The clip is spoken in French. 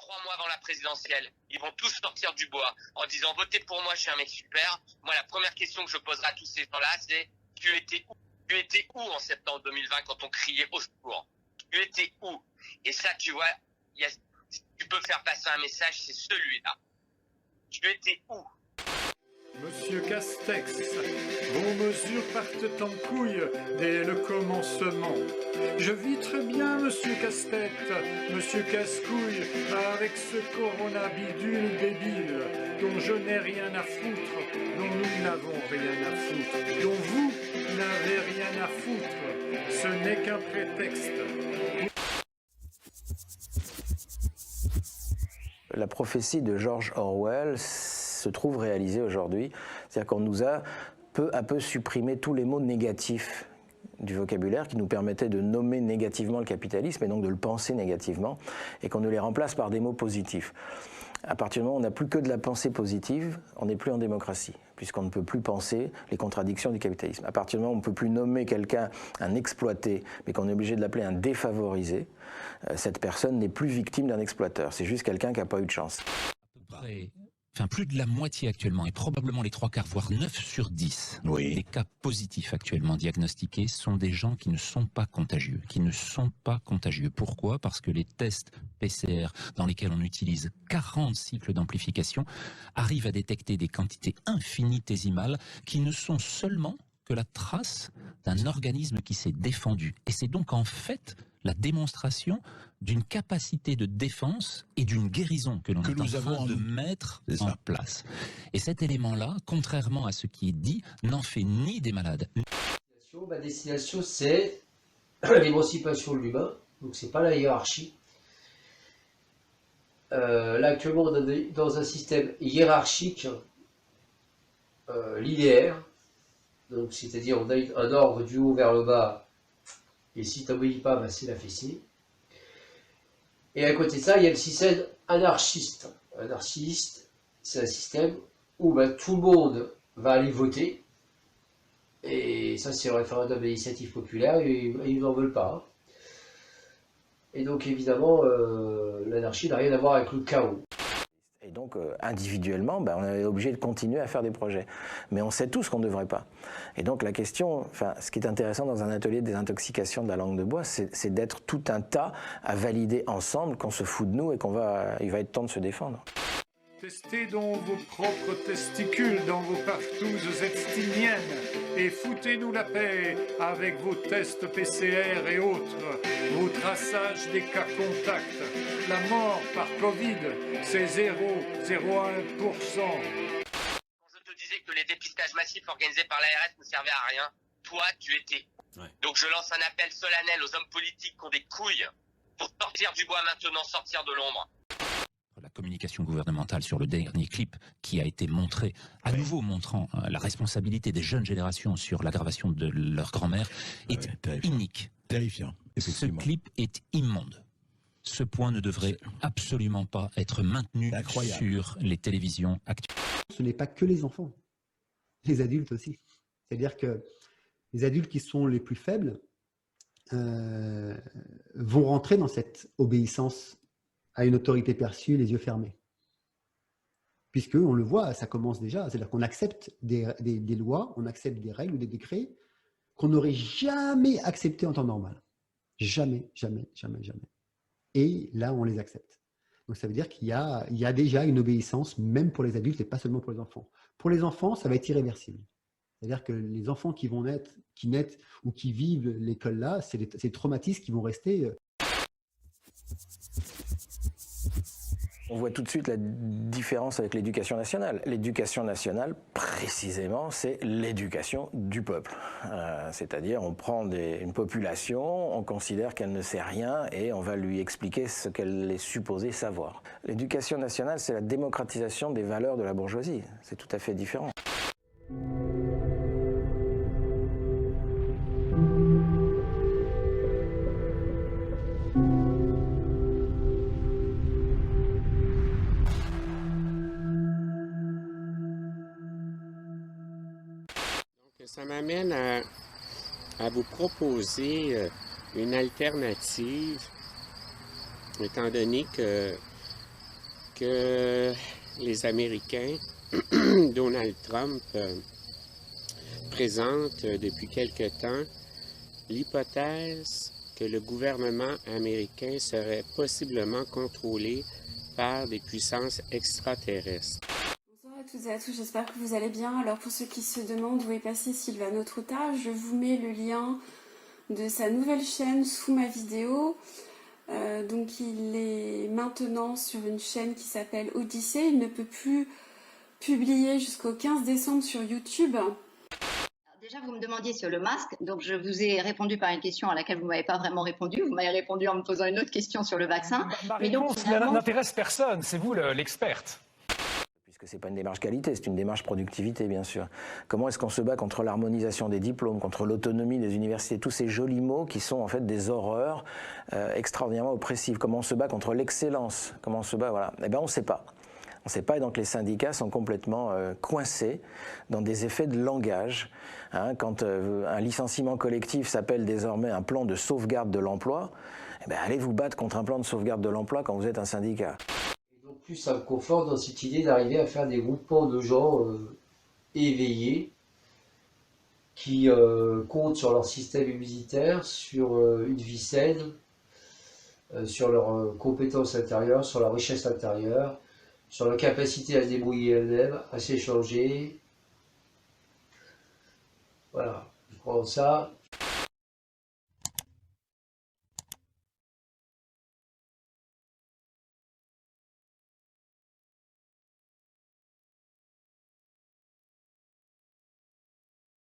3 mois avant la présidentielle, ils vont tous sortir du bois en disant votez pour moi, je suis un mec super. Moi, la première question que je poserai à tous ces gens-là, c'est tu étais où? Tu étais où en septembre 2020 quand on criait au secours? Tu étais où? Et ça, tu vois, si tu peux faire passer un message, c'est celui-là. Tu étais où? Monsieur Castex, vos mesures partent en couille dès le commencement. Je vis très bien, monsieur Casse-tête, monsieur Casse-couille, avec ce corona bidule débile, dont je n'ai rien à foutre, dont nous n'avons rien à foutre, dont vous n'avez rien à foutre. Ce n'est qu'un prétexte. La prophétie de George Orwell se trouve réalisée aujourd'hui. C'est-à-dire qu'on nous a peu à peu supprimé tous les mots négatifs du vocabulaire qui nous permettaient de nommer négativement le capitalisme et donc de le penser négativement, et qu'on ne les remplace par des mots positifs. À partir du moment où on n'a plus que de la pensée positive, on n'est plus en démocratie, puisqu'on ne peut plus penser les contradictions du capitalisme. À partir du moment où on ne peut plus nommer quelqu'un un exploité, mais qu'on est obligé de l'appeler un défavorisé, cette personne n'est plus victime d'un exploiteur, c'est juste quelqu'un qui n'a pas eu de chance. Plus de la moitié actuellement, et probablement les 3/4, voire 9 sur 10 des cas positifs actuellement diagnostiqués sont des gens qui ne sont pas contagieux. Pourquoi? Parce que les tests PCR dans lesquels on utilise 40 cycles d'amplification arrivent à détecter des quantités infinitésimales qui ne sont seulement que la trace d'un organisme qui s'est défendu. Et c'est donc en fait la démonstration d'une capacité de défense et d'une guérison que l'on est en train de mettre en place. Et cet élément-là, contrairement à ce qui est dit, n'en fait ni des malades. Ma destination, c'est l'émancipation de l'humain, donc c'est pas la hiérarchie. Là, actuellement, on est dans un système hiérarchique linéaire, donc c'est-à-dire on a un ordre du haut vers le bas, et si tu n'obéis pas, bah, c'est la fessée. Et à côté de ça, il y a le système anarchiste. Anarchiste, c'est un système où bah, tout le monde va aller voter. Et ça, c'est le référendum d'initiative populaire, et ils n'en veulent pas. Et donc, évidemment, l'anarchie n'a rien à voir avec le chaos. Et donc, individuellement, on est obligé de continuer à faire des projets. Mais on sait tous qu'on ne devrait pas. Et donc, la question, ce qui est intéressant dans un atelier de désintoxication de la langue de bois, c'est d'être tout un tas à valider ensemble qu'on se fout de nous et il va être temps de se défendre. Testez donc vos propres testicules dans vos partouzes epstiniennes et foutez-nous la paix avec vos tests PCR et autres, vos traçages des cas contacts. La mort par Covid, c'est 0,01%. Quand je te disais que les dépistages massifs organisés par l'ARS ne servaient à rien, toi, tu étais. Ouais. Donc je lance un appel solennel aux hommes politiques qui ont des couilles pour sortir du bois maintenant, sortir de l'ombre. La communication gouvernementale sur le dernier clip qui a été montré, à nouveau montrant la responsabilité des jeunes générations sur l'aggravation de leur grand-mère, est inique. Terrifiant. Ce clip est immonde. Ce point ne devrait absolument pas être maintenu sur les télévisions actuelles. Ce n'est pas que les enfants, les adultes aussi. C'est-à-dire que les adultes qui sont les plus faibles vont rentrer dans cette obéissance à une autorité perçue, les yeux fermés. Puisque, on le voit, ça commence déjà, c'est-à-dire qu'on accepte des lois, on accepte des règles ou des décrets qu'on n'aurait jamais acceptés en temps normal. Jamais, jamais, jamais, jamais. Et là, on les accepte. Donc, ça veut dire qu'il y a déjà une obéissance, même pour les adultes et pas seulement pour les enfants. Pour les enfants, ça va être irréversible. C'est-à-dire que les enfants qui naissent ou qui vivent l'école là, c'est des traumatismes qui vont rester. On voit tout de suite la différence avec l'éducation nationale. L'éducation nationale, précisément, c'est l'éducation du peuple. C'est-à-dire, on prend une population, on considère qu'elle ne sait rien et on va lui expliquer ce qu'elle est supposée savoir. L'éducation nationale, c'est la démocratisation des valeurs de la bourgeoisie. C'est tout à fait différent. Ça m'amène à vous proposer une alternative, étant donné que que les Américains, Donald Trump, présente depuis quelque temps l'hypothèse que le gouvernement américain serait possiblement contrôlé par des puissances extraterrestres. Bonsoir à toutes et à tous, j'espère que vous allez bien. Alors pour ceux qui se demandent où est passé Silvano Trota, je vous mets le lien de sa nouvelle chaîne sous ma vidéo. Donc il est maintenant sur une chaîne qui s'appelle Odyssée. Il ne peut plus publier jusqu'au 15 décembre sur YouTube. Déjà, vous me demandiez sur le masque, donc je vous ai répondu par une question à laquelle vous ne m'avez pas vraiment répondu. Vous m'avez répondu en me posant une autre question sur le vaccin. Ma Mais donc, réponse finalement, n'intéresse personne, c'est vous l'experte. Puisque ce n'est pas une démarche qualité, c'est une démarche productivité, bien sûr. Comment est-ce qu'on se bat contre l'harmonisation des diplômes, contre l'autonomie des universités, tous ces jolis mots qui sont en fait des horreurs extraordinairement oppressives. Comment on se bat contre l'excellence, comment on se bat, voilà. Eh bien, on ne sait pas. On ne sait pas, et donc les syndicats sont complètement coincés dans des effets de langage. Hein, quand un licenciement collectif s'appelle désormais un plan de sauvegarde de l'emploi, eh bien, allez vous battre contre un plan de sauvegarde de l'emploi quand vous êtes un syndicat. Et donc plus ça me conforte dans cette idée d'arriver à faire des groupements de gens éveillés qui comptent sur leur système immunitaire, sur une vie saine, sur leurs compétences intérieures, sur leur richesse intérieure, sur leur capacité à se débrouiller elles-mêmes, à s'échanger. Voilà, je crois en ça.